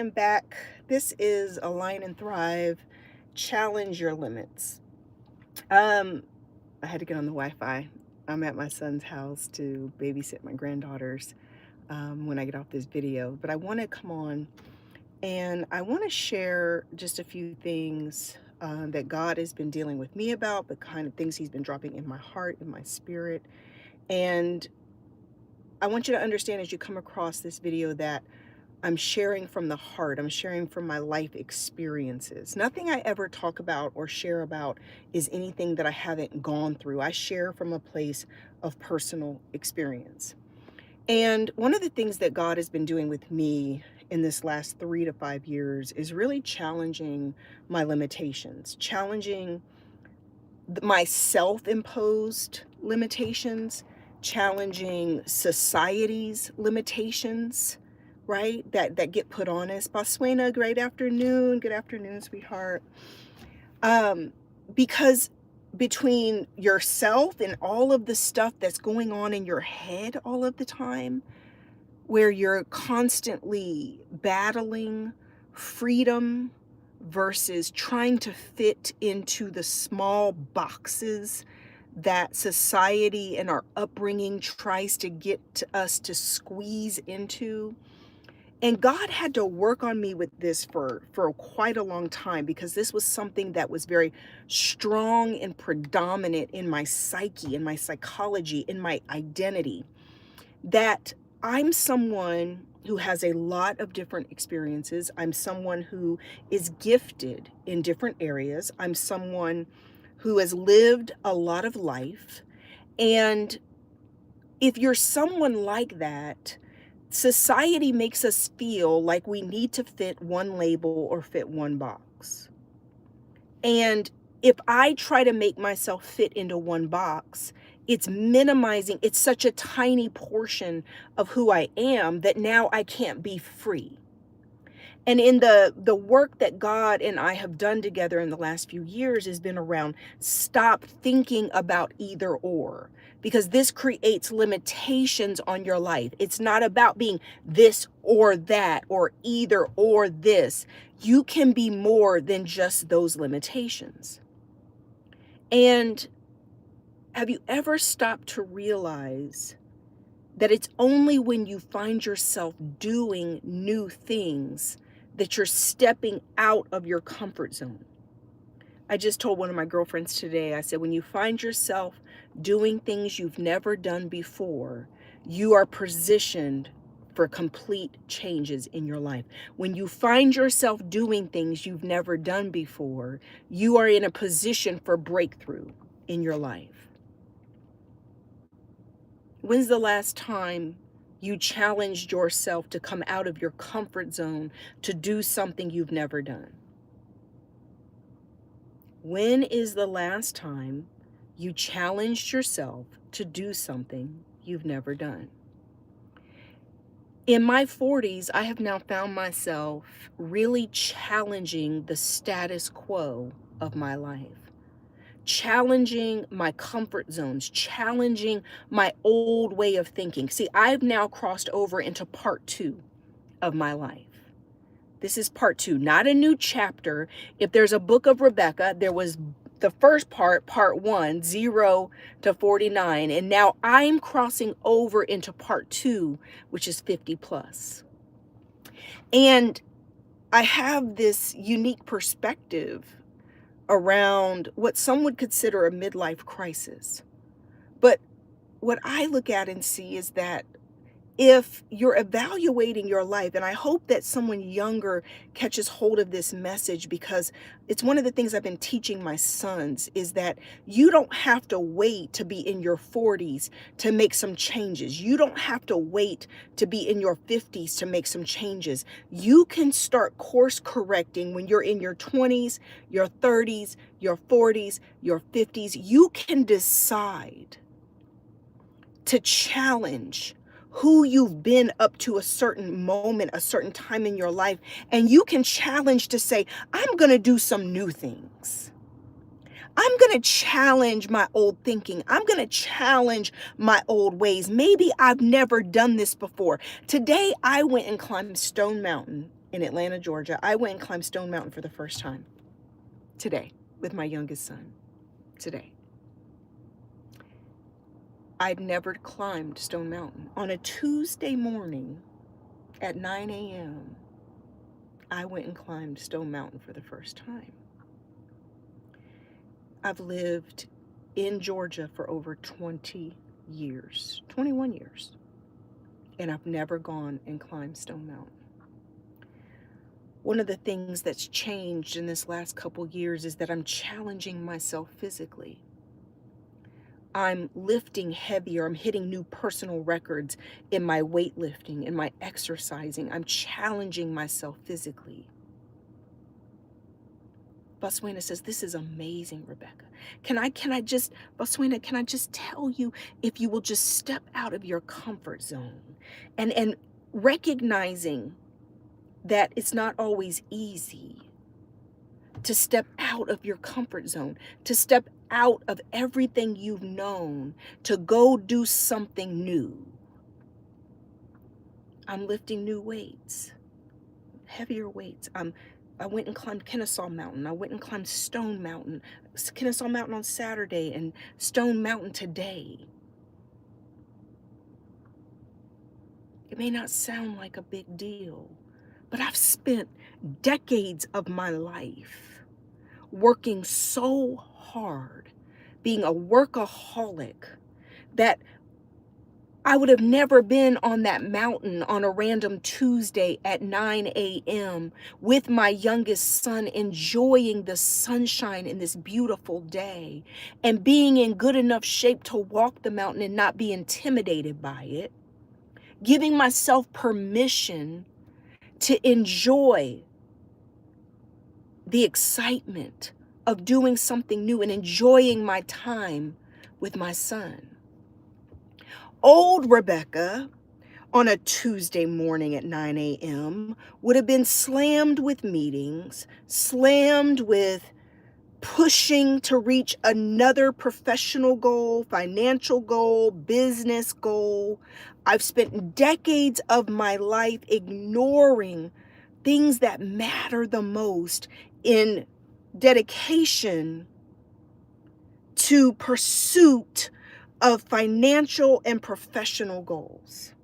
am back. This is Align and Thrive, Challenge Your Limits. Um, I had to get on the Wi-Fi. I'm at my son's house to babysit my granddaughters when I get off this video. But I want to come on and I want to share just a few things that God has been dealing with me about, but kind of things He's been dropping in my heart, in my spirit. And I want you to understand as you come across this video that I'm sharing from the heart. I'm sharing from my life experiences. Nothing I ever talk about or share about is anything that I haven't gone through. I share from a place of personal experience. And one of the things that God has been doing with me in this last 3 to 5 years is really challenging my limitations, challenging my self-imposed limitations, challenging society's limitations, right? That get put on us. Basuena, great afternoon. Good afternoon, sweetheart. Because between yourself and all of the stuff that's going on in your head all of the time, where you're constantly battling freedom versus trying to fit into the small boxes that society and our upbringing tries to get us to squeeze into. And God had to work on me with this for quite a long time, because this was something that was very strong and predominant in my psyche, in my psychology, in my identity, that I'm someone who has a lot of different experiences. I'm someone who is gifted in different areas. I'm someone who has lived a lot of life. And if you're someone like that, society makes us feel like we need to fit one label or fit one box. And if I try to make myself fit into one box, it's minimizing, it's such a tiny portion of who I am that now I can't be free. And in the work that God and I have done together in the last few years has been around stop thinking about either or, because this creates limitations on your life. It's not about being this or that or either or this. You can be more than just those limitations. And have you ever stopped to realize that it's only when you find yourself doing new things that you're stepping out of your comfort zone? I just told one of my girlfriends today, I said, when you find yourself doing things you've never done before, you are positioned for complete changes in your life. When you find yourself doing things you've never done before, you are in a position for breakthrough in your life. When's the last time you challenged yourself to come out of your comfort zone to do something you've never done? When is the last time you challenged yourself to do something you've never done? In my 40s, I have now found myself really challenging the status quo of my life, challenging my comfort zones, challenging my old way of thinking. See, I've now crossed over into part 2 of my life. This is part 2, not a new chapter. If there's a book of Rebecca, there was the first part, part 1, 0 to 49. And now I'm crossing over into part 2, which is 50 plus. And I have this unique perspective around what some would consider a midlife crisis. But what I look at and see is that if you're evaluating your life, and I hope that someone younger catches hold of this message, because it's one of the things I've been teaching my sons, is that you don't have to wait to be in your 40s to make some changes. You don't have to wait to be in your 50s to make some changes. You can start course correcting when you're in your 20s, your 30s, your 40s, your 50s. You can decide to challenge who you've been up to a certain moment, a certain time in your life. And you can challenge to say, I'm going to do some new things. I'm going to challenge my old thinking. I'm going to challenge my old ways. Maybe I've never done this before. Today, I went and climbed Stone Mountain in Atlanta, Georgia. I went and climbed Stone Mountain for the first time today with my youngest son. Today. I'd never climbed Stone Mountain. On a Tuesday morning at 9 a.m., I went and climbed Stone Mountain for the first time. I've lived in Georgia for over 20 years, 21 years, and I've never gone and climbed Stone Mountain. One of the things that's changed in this last couple years is that I'm challenging myself physically. I'm lifting heavier. I'm hitting new personal records in my weightlifting, in my exercising. I'm challenging myself physically. Boswena says, this is amazing, Rebecca. Boswena, can I just tell you, if you will just step out of your comfort zone and recognizing that it's not always easy to step out of your comfort zone, to step out of everything you've known, to go do something new. I'm lifting new weights, heavier weights. I went and climbed Kennesaw Mountain. I went and climbed Stone Mountain, Kennesaw Mountain on Saturday and Stone Mountain today. It may not sound like a big deal, but I've spent decades of my life working so hard, being a workaholic, that I would have never been on that mountain on a random Tuesday at 9 a.m. with my youngest son, enjoying the sunshine in this beautiful day and being in good enough shape to walk the mountain and not be intimidated by it, giving myself permission to enjoy the excitement of doing something new and enjoying my time with my son. Old Rebecca on a Tuesday morning at 9 a.m. would have been slammed with meetings, slammed with pushing to reach another professional goal, financial goal, business goal. I've spent decades of my life ignoring things that matter the most in dedication to pursuit of financial and professional goals.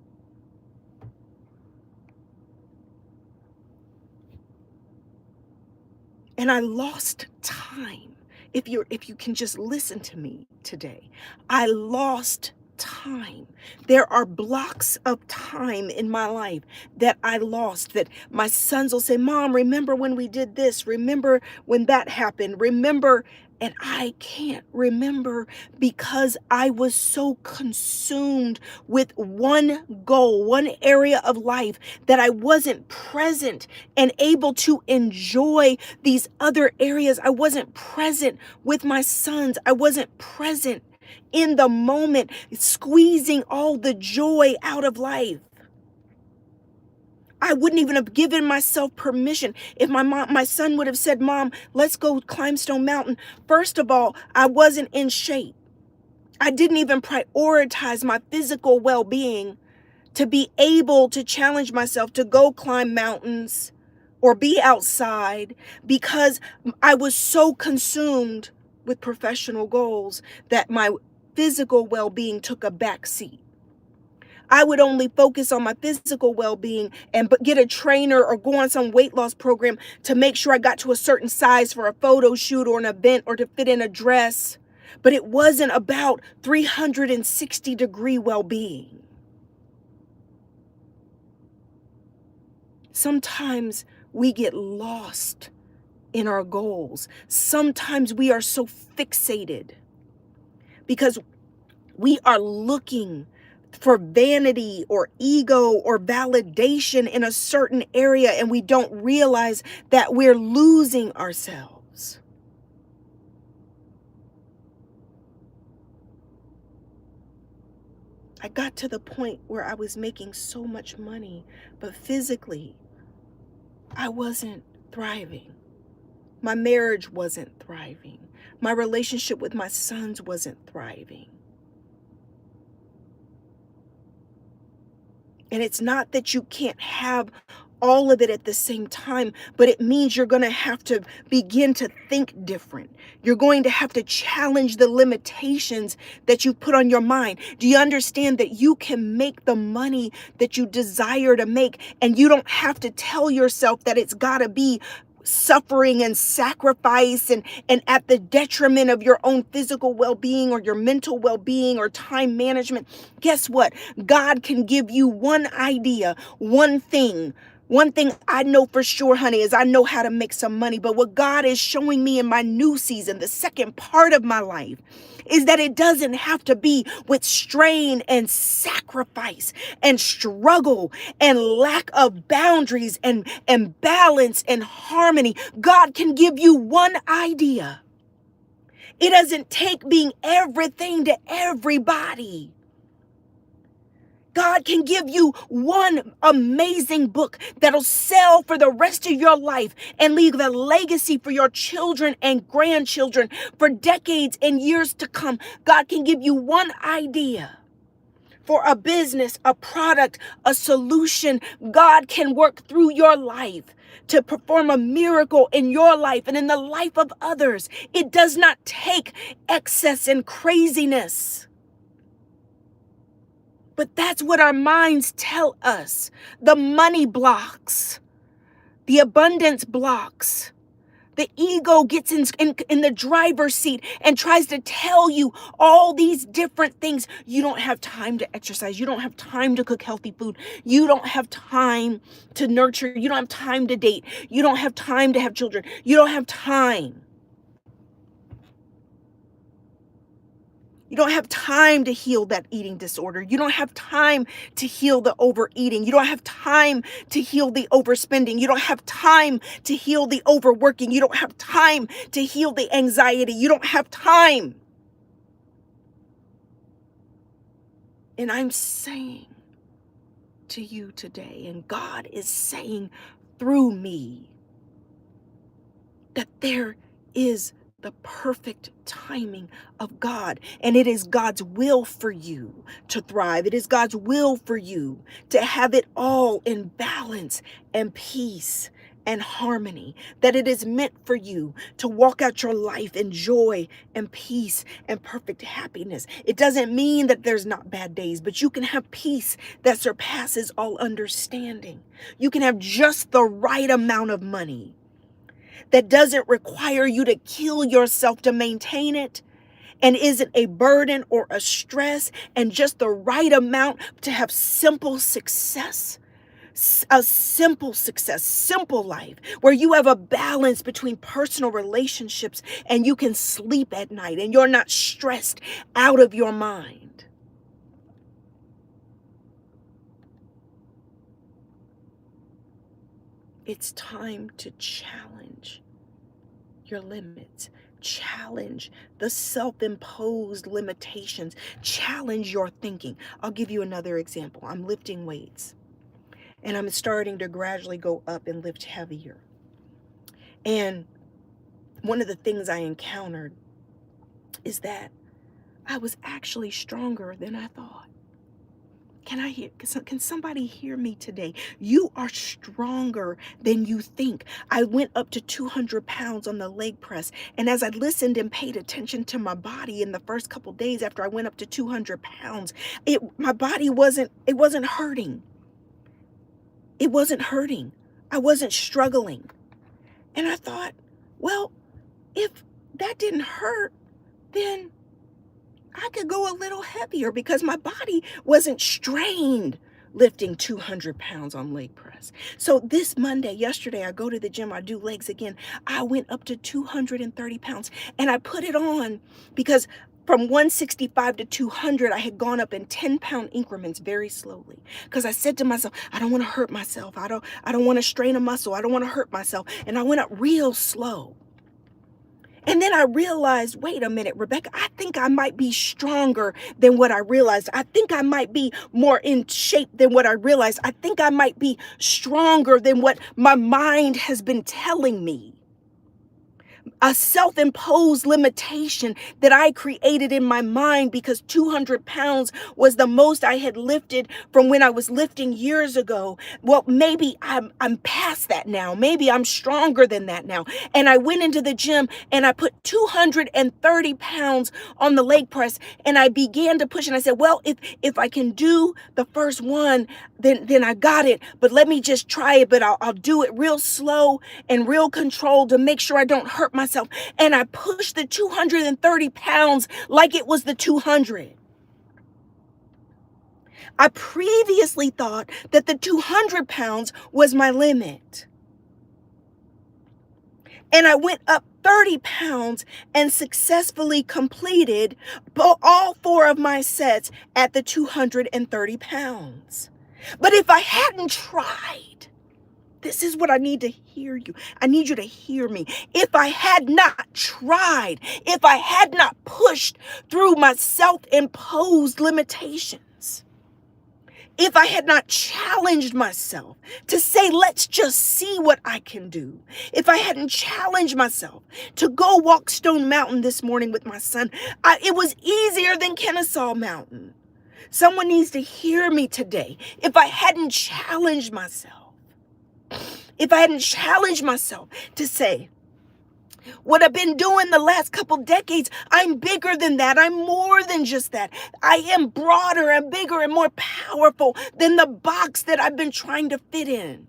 And I lost time. If you can just listen to me today, I lost time. There are blocks of time in my life that I lost, that my sons will say, Mom, remember when we did this? Remember when that happened? Remember? And I can't remember because I was so consumed with one goal, one area of life, that I wasn't present and able to enjoy these other areas. I wasn't present with my sons. I wasn't present in the moment, squeezing all the joy out of life. I wouldn't even have given myself permission. If my son would have said, Mom, let's go climb Stone Mountain. First of all, I wasn't in shape. I didn't even prioritize my physical well-being to be able to challenge myself to go climb mountains or be outside, because I was so consumed with professional goals that my physical well-being took a back seat. I would only focus on my physical well-being and get a trainer or go on some weight loss program to make sure I got to a certain size for a photo shoot or an event or to fit in a dress. But it wasn't about 360-degree well-being. Sometimes we get lost in our goals. Sometimes we are so fixated because we are looking for vanity or ego or validation in a certain area, and we don't realize that we're losing ourselves. I got to the point where I was making so much money, but physically, I wasn't thriving. My marriage wasn't thriving. My relationship with my sons wasn't thriving. And it's not that you can't have all of it at the same time, but it means you're going to have to begin to think different. You're going to have to challenge the limitations that you put on your mind. Do you understand that you can make the money that you desire to make, and you don't have to tell yourself that it's got to be suffering and sacrifice and at the detriment of your own physical well-being or your mental well-being or time management? Guess what? God can give you one idea, one thing. One thing I know for sure, honey, is I know how to make some money. But what God is showing me in my new season, the second part of my life, is that it doesn't have to be with strain and sacrifice and struggle and lack of boundaries and balance and harmony. God can give you one idea. It doesn't take being everything to everybody. God can give you one amazing book that'll sell for the rest of your life and leave a legacy for your children and grandchildren for decades and years to come. God can give you one idea for a business, a product, a solution. God can work through your life to perform a miracle in your life and in the life of others. It does not take excess and craziness. But that's what our minds tell us. The money blocks, the abundance blocks. The ego gets in the driver's seat and tries to tell you all these different things. You don't have time to exercise. You don't have time to cook healthy food. You don't have time to nurture. You don't have time to date. You don't have time to have children. You don't have time. You don't have time to heal that eating disorder. You don't have time to heal the overeating. You don't have time to heal the overspending. You don't have time to heal the overworking. You don't have time to heal the anxiety. You don't have time. And I'm saying to you today, and God is saying through me, that there is the perfect timing of God. And it is God's will for you to thrive. It is God's will for you to have it all in balance and peace and harmony. That it is meant for you to walk out your life in joy and peace and perfect happiness. It doesn't mean that there's not bad days, but you can have peace that surpasses all understanding. You can have just the right amount of money that doesn't require you to kill yourself to maintain it, and isn't a burden or a stress, and just the right amount to have simple success. A simple success, simple life, where you have a balance between personal relationships and you can sleep at night and you're not stressed out of your mind. It's time to challenge your limits. Challenge the self-imposed limitations. Challenge your thinking. I'll give you another example. I'm lifting weights and I'm starting to gradually go up and lift heavier. And one of the things I encountered is that I was actually stronger than I thought. Can somebody hear me today? You are stronger than you think. I went up to 200 pounds on the leg press. And as I listened and paid attention to my body in the first couple days after I went up to 200 pounds, my body wasn't hurting. It wasn't hurting. I wasn't struggling. And I thought, well, if that didn't hurt, then I could go a little heavier because my body wasn't strained lifting 200 pounds on leg press. So this Monday, yesterday, I go to the gym, I do legs again. I went up to 230 pounds and I put it on because from 165 to 200, I had gone up in 10-pound increments very slowly. Because I said to myself, I don't want to hurt myself. I don't want to strain a muscle. I don't want to hurt myself. And I went up real slow. And then I realized, wait a minute, Rebecca, I think I might be stronger than what I realized. I think I might be more in shape than what I realized. I think I might be stronger than what my mind has been telling me. a self-imposed limitation that I created in my mind because 200 pounds was the most I had lifted from when I was lifting years ago. Well, maybe I'm past that now. Maybe I'm stronger than that now. And I went into the gym and I put 230 pounds on the leg press and I began to push and I said, well, if I can do the first one, then I got it. But let me just try it, but I'll do it real slow and real controlled to make sure I don't hurt myself. And I pushed the 230 pounds like it was the 200. I previously thought that the 200 pounds was my limit. And I went up 30 pounds and successfully completed all 4 of my sets at the 230 pounds. But if I hadn't tried, this is what I need to hear you. I need you to hear me. If I had not tried, if I had not pushed through my self-imposed limitations, if I had not challenged myself to say, let's just see what I can do, if I hadn't challenged myself to go walk Stone Mountain this morning with my son, it was easier than Kennesaw Mountain. Someone needs to hear me today. If I hadn't challenged myself, to say, what I've been doing the last couple decades, I'm bigger than that. I'm more than just that. I am broader and bigger and more powerful than the box that I've been trying to fit in.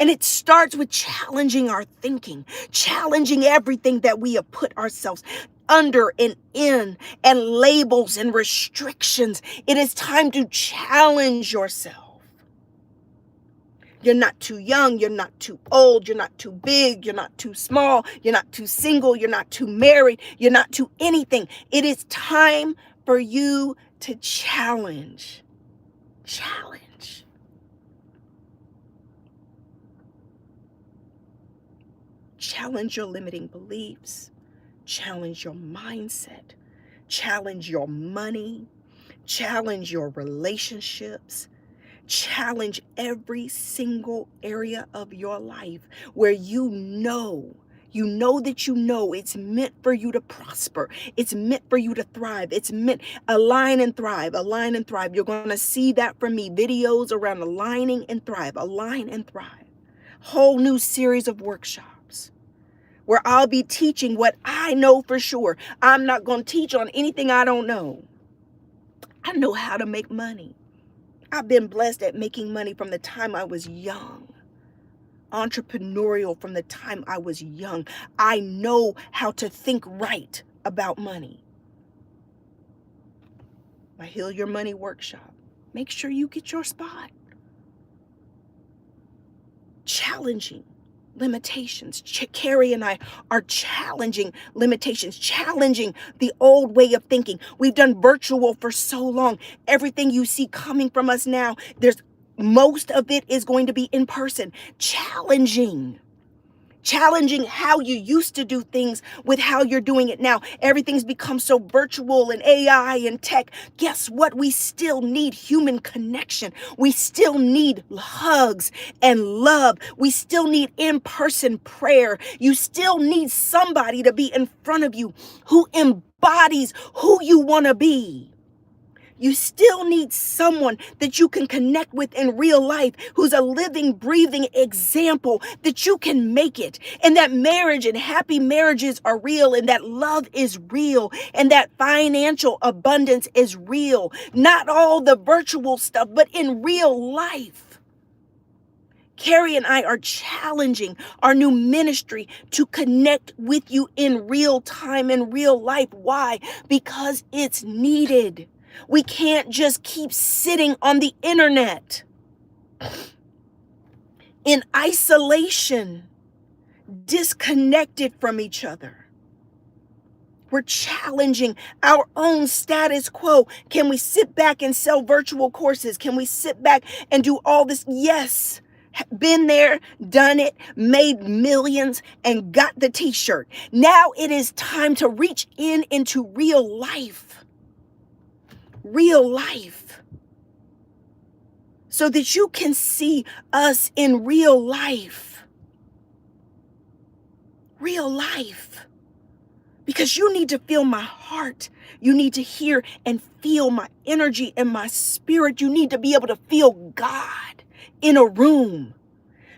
And it starts with challenging our thinking, challenging everything that we have put ourselves under and in, and labels and restrictions. It is time to challenge yourself. You're not too young, you're not too old, you're not too big, you're not too small, you're not too single, you're not too married, you're not too anything. It is time for you to challenge. Challenge. Challenge your limiting beliefs. Challenge your mindset. Challenge your money. Challenge your relationships. Challenge every single area of your life where you know it's meant for you to prosper. It's meant for you to thrive. It's meant align and thrive. You're going to see that from me. Videos around aligning and thrive. Align and thrive. Whole new series of workshops where I'll be teaching what I know for sure. I'm not going to teach on anything I don't know. I know how to make money. I've been blessed at making money from the time I was young. Entrepreneurial from the time I was young. I know how to think right about money. My Heal Your Money workshop. Make sure you get your spot. Challenging limitations. Carrie and I are challenging limitations, challenging the old way of thinking. We've done virtual for so long. Everything you see coming from us now, most of it is going to be in person. Challenging how you used to do things with how you're doing it now. Everything's become so virtual and AI and tech. Guess what? We still need human connection. We still need hugs and love. We still need in-person prayer. You still need somebody to be in front of you who embodies who you want to be. You still need someone that you can connect with in real life, who's a living, breathing example that you can make it. And that marriage and happy marriages are real, and that love is real, and that financial abundance is real. Not all the virtual stuff, but in real life. Carrie and I are challenging our new ministry to connect with you in real time, in real life. Why? Because it's needed. We can't just keep sitting on the internet in isolation, disconnected from each other. We're challenging our own status quo. Can we sit back and sell virtual courses? Can we sit back and do all this? Yes. Been there, done it, made millions, and got the t-shirt. Now it is time to reach into real life. Real life. So that you can see us in real life. real life. Because you need to feel my heart. You need to hear and feel my energy and my spirit. You need to be able to feel God in a room.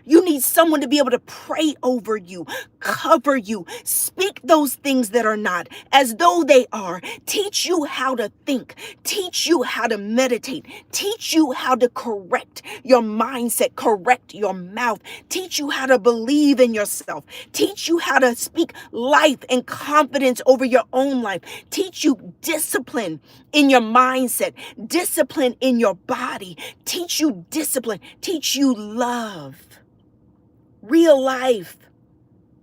You need someone to be able to pray over you, cover you, speak those things that are not as though they are, teach you how to think, teach you how to meditate, teach you how to correct your mindset, correct your mouth, teach you how to believe in yourself, teach you how to speak life and confidence over your own life, teach you discipline in your mindset, discipline in your body, teach you discipline, teach you love. Real life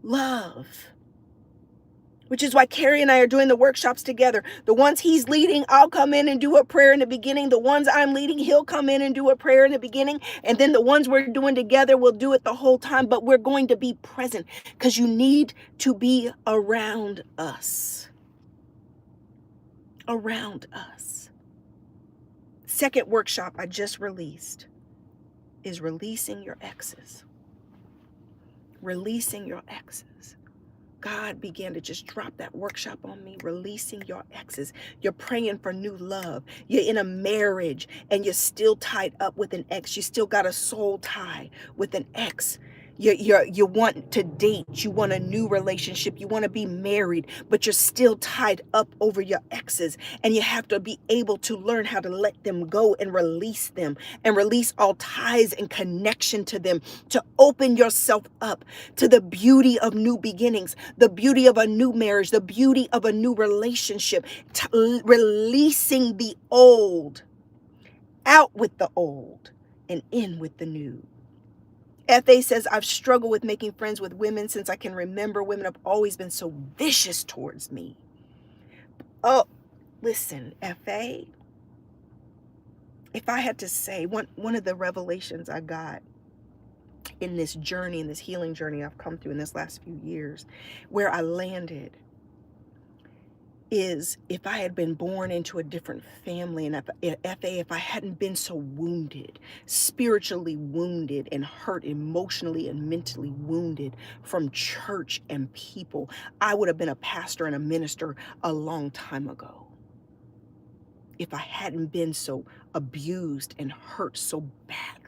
love. Which is why Carrie and I are doing the workshops together. The ones he's leading, I'll come in and do a prayer in the beginning. The ones I'm leading, he'll come in and do a prayer in the beginning. And then the ones we're doing together, we'll do it the whole time. But we're going to be present because you need to be around us. Around us. Second workshop I just released is releasing your exes. Releasing your exes. God began to just drop that workshop on me, releasing your exes. You're praying for new love. You're in a marriage and you're still tied up with an ex. You still got a soul tie with an ex. You want to date. You want a new relationship. You want to be married, but you're still tied up over your exes. And you have to be able to learn how to let them go and release them and release all ties and connection to them, to open yourself up to the beauty of new beginnings, the beauty of a new marriage, the beauty of a new relationship, releasing the old, out with the old and in with the new. FA says, I've struggled with making friends with women since I can remember. Women have always been so vicious towards me. Oh, listen, FA, if I had to say, one of the revelations I got in this journey, in this healing journey I've come through in this last few years, where I landed is if I had been born into a different family, and if I hadn't been so wounded, spiritually wounded and hurt, emotionally and mentally wounded from church and people, I would have been a pastor and a minister a long time ago. If I hadn't been so abused and hurt so badly.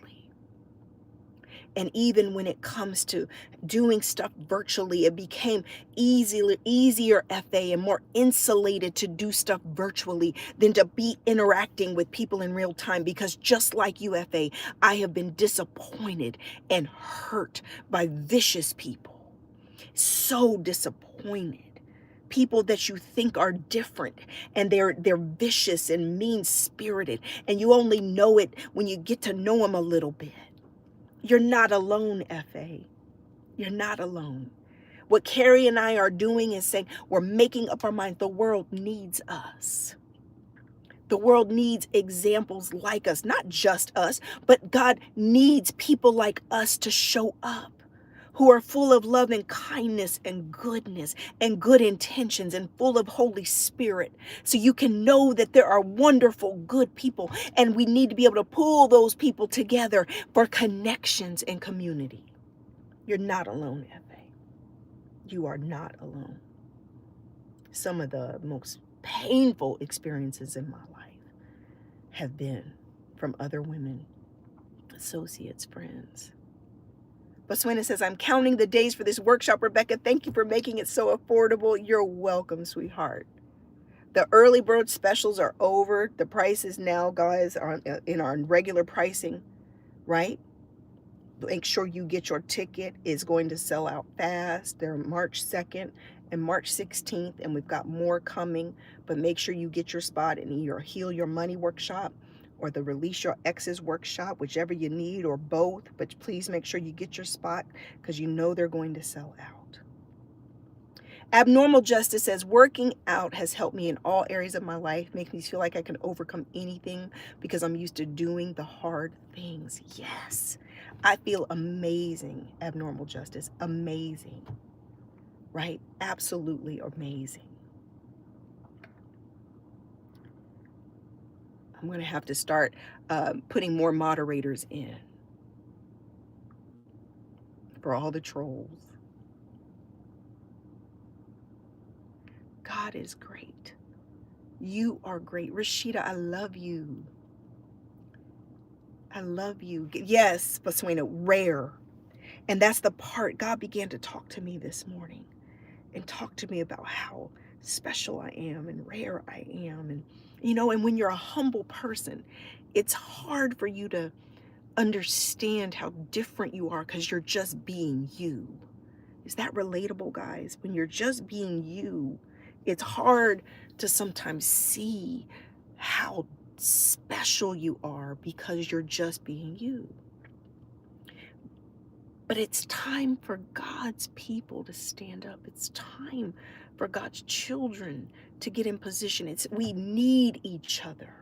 And even when it comes to doing stuff virtually, it became easier, FA, and more insulated to do stuff virtually than to be interacting with people in real time. Because just like you, FA, I have been disappointed and hurt by vicious people. So disappointed. People that you think are different, and they're vicious and mean-spirited, and you only know it when you get to know them a little bit. You're not alone, FA. You're not alone. What Carrie and I are doing is saying we're making up our mind. The world needs us. The world needs examples like us, not just us, but God needs people like us to show up, who are full of love and kindness and goodness and good intentions and full of Holy Spirit. So you can know that there are wonderful, good people, and we need to be able to pull those people together for connections and community. You're not alone, FA. You are not alone. Some of the most painful experiences in my life have been from other women, associates, friends. But Swena says, I'm counting the days for this workshop. Rebecca, thank you for making it so affordable. You're welcome, sweetheart. The early bird specials are over. The prices now, guys, are in our regular pricing, right? Make sure you get your ticket. It's going to sell out fast. They're March 2nd and March 16th, and we've got more coming. But make sure you get your spot in your Heal Your Money workshop or the Release Your Exes workshop, whichever you need, or both. But please make sure you get your spot because you know they're going to sell out. Abnormal Justice says, working out has helped me in all areas of my life, makes me feel like I can overcome anything because I'm used to doing the hard things. Yes, I feel amazing, Abnormal Justice, amazing, right? Absolutely amazing. I'm going to have to start putting more moderators in for all the trolls. God is great. You are great. Rashida, I love you. I love you. Yes, Baswina, rare. And that's the part God began to talk to me this morning and talk to me about how special I am and rare I am. And, and when you're a humble person, it's hard for you to understand how different you are because you're just being you. Is that relatable, guys? When you're just being you, it's hard to sometimes see how special you are because you're just being you. But it's time for God's people to stand up. It's time for God's children to get in position. We need each other.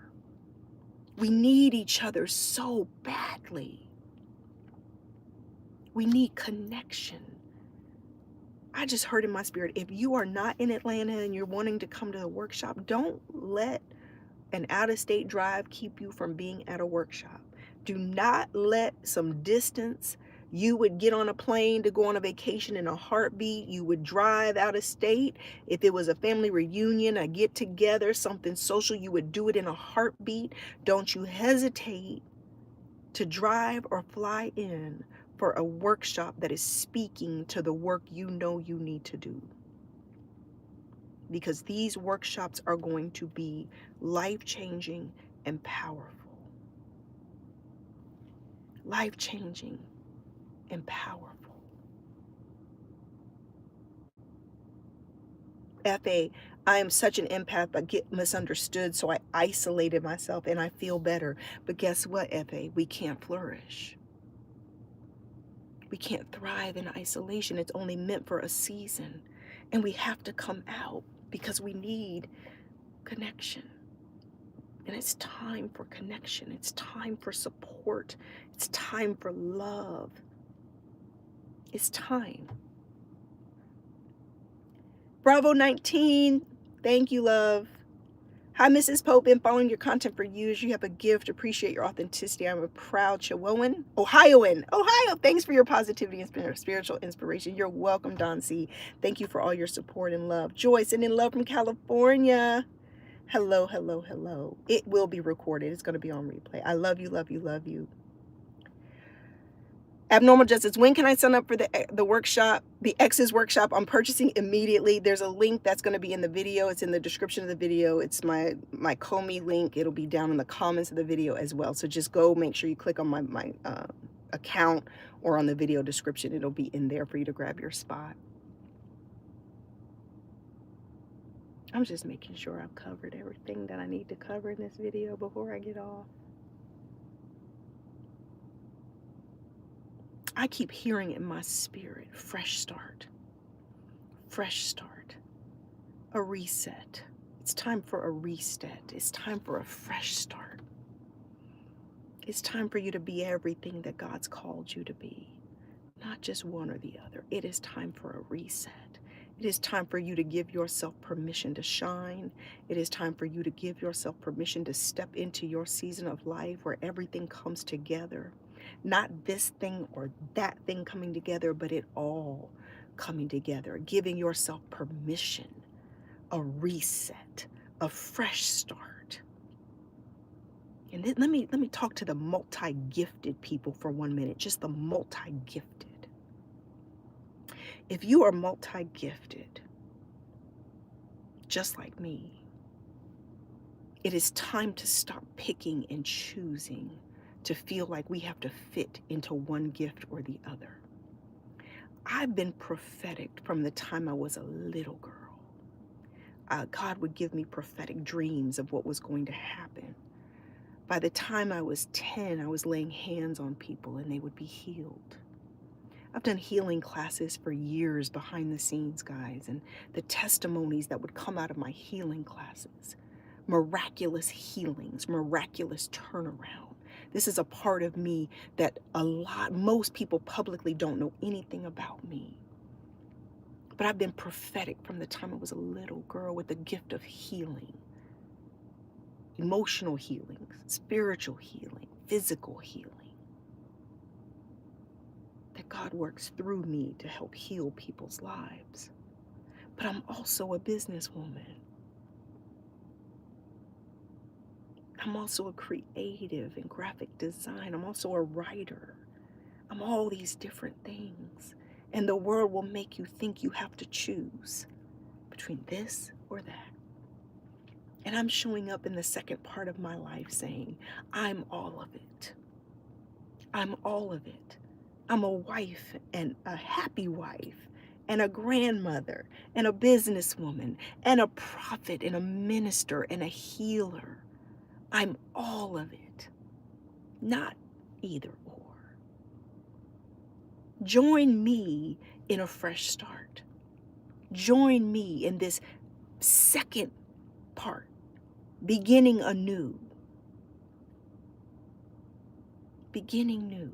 We need each other so badly. We need connection. I just heard in my spirit, if you are not in Atlanta and you're wanting to come to the workshop, don't let an out-of-state drive keep you from being at a workshop. Do not let some distance. You would get on a plane to go on a vacation in a heartbeat. You would drive out of state. If it was a family reunion, a get together, something social, you would do it in a heartbeat. Don't you hesitate to drive or fly in for a workshop that is speaking to the work you know you need to do. Because these workshops are going to be life-changing and powerful. Life-changing and powerful. FA, I am such an empath, but get misunderstood, so I isolated myself and I feel better. But guess what, FA? We can't flourish. We can't thrive in isolation. It's only meant for a season. And we have to come out because we need connection. And it's time for connection. It's time for support. It's time for love. It's time. Bravo 19. Thank you, love. Hi, Mrs. Pope. Been following your content for years. You have a gift. Appreciate your authenticity. I'm a proud Chihuahuan. Ohioan. Ohio. Thanks for your positivity and spiritual inspiration. You're welcome, Don C. Thank you for all your support and love. Joy, sending love from California. Hello, hello, hello. It will be recorded. It's going to be on replay. I love you, love you, love you. Abnormal Justice, when can I sign up for the workshop, the X's workshop? I'm purchasing immediately. There's a link that's going to be in the video. It's in the description of the video. It's my Comey link. It'll be down in the comments of the video as well. So just go make sure you click on my account or on the video description. It'll be in there for you to grab your spot. I'm just making sure I've covered everything that I need to cover in this video before I get off. I keep hearing in my spirit, fresh start, a reset. It's time for a reset. It's time for a fresh start. It's time for you to be everything that God's called you to be, not just one or the other. It is time for a reset. It is time for you to give yourself permission to shine. It is time for you to give yourself permission to step into your season of life where everything comes together. Not this thing or that thing coming together, but it all coming together. Giving yourself permission, a reset, a fresh start. And then let me talk to the multi-gifted people for 1 minute, just the multi-gifted. If you are multi-gifted, just like me, it is time to stop picking and choosing to feel like we have to fit into one gift or the other. I've been prophetic from the time I was a little girl. God would give me prophetic dreams of what was going to happen. By the time I was 10, I was laying hands on people and they would be healed. I've done healing classes for years behind the scenes, guys, and the testimonies that would come out of my healing classes. Miraculous healings, miraculous turnaround. This is a part of me that most people publicly don't know anything about me. But I've been prophetic from the time I was a little girl with the gift of healing. Emotional healing, spiritual healing, physical healing. That God works through me to help heal people's lives. but I'm also a businesswoman. I'm also a creative in graphic design. I'm also a writer. I'm all these different things. And the world will make you think you have to choose between this or that. And I'm showing up in the second part of my life saying, I'm all of it. I'm all of it. I'm a wife and a happy wife and a grandmother and a businesswoman and a prophet and a minister and a healer. I'm all of it, not either or. Join me in a fresh start. Join me in this second part, beginning anew, beginning new.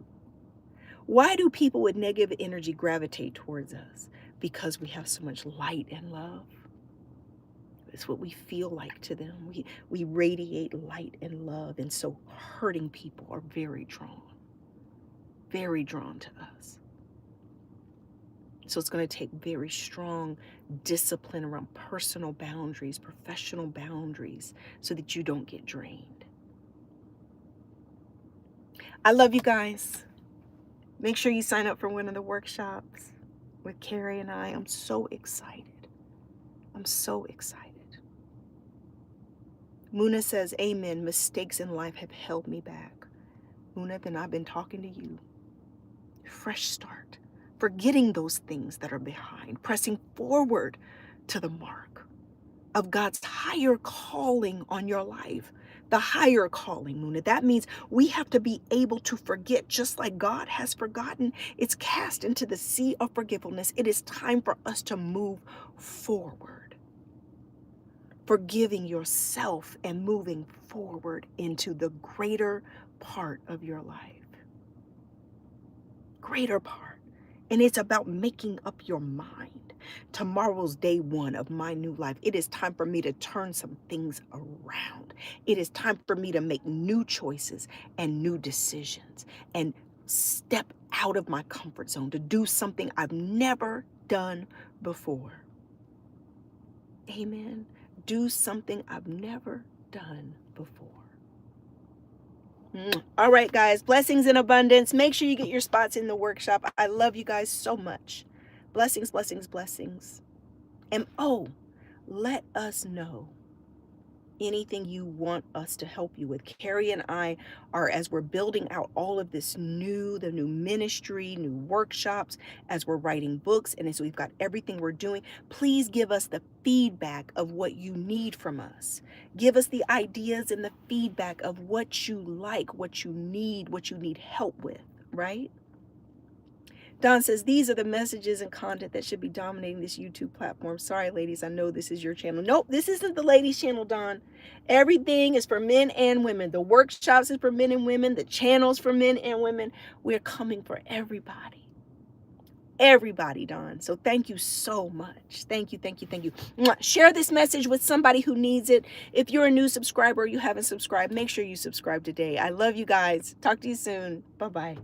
Why do people with negative energy gravitate towards us? Because we have so much light and love. It's what we feel like to them. We radiate light and love, and so hurting people are very drawn to us. So it's going to take very strong discipline around personal boundaries, professional boundaries, so that you don't get drained. I love you guys. Make sure you sign up for one of the workshops with Carrie and I. I'm so excited. I'm so excited. Muna says, amen. Mistakes in life have held me back. Muna, then I've been talking to you. Fresh start. Forgetting those things that are behind. Pressing forward to the mark of God's higher calling on your life. The higher calling, Muna. That means we have to be able to forget, just like God has forgotten. It's cast into the sea of forgetfulness. It is time for us to move forward. Forgiving yourself and moving forward into the greater part of your life. Greater part. And it's about making up your mind. Tomorrow's day one of my new life. It is time for me to turn some things around. It is time for me to make new choices and new decisions and step out of my comfort zone to do something I've never done before. Amen. Do something I've never done before. All right, guys, blessings in abundance. Make sure you get your spots in the workshop. I love you guys so much. Blessings, blessings, blessings. And let us know anything you want us to help you with. Carrie and I are, as we're building out all of this the new ministry, new workshops, as we're writing books, and as we've got everything we're doing, please give us the feedback of what you need from us. Give us the ideas and the feedback of what you like, what you need help with, right? Don says, these are the messages and content that should be dominating this YouTube platform. Sorry, ladies, I know this is your channel. Nope, this isn't the ladies' channel, Don. Everything is for men and women. The workshops is for men and women. The channels for men and women. We're coming for everybody. Everybody, Don. So thank you so much. Thank you, thank you, thank you. Share this message with somebody who needs it. If you're a new subscriber or you haven't subscribed, make sure you subscribe today. I love you guys. Talk to you soon. Bye-bye.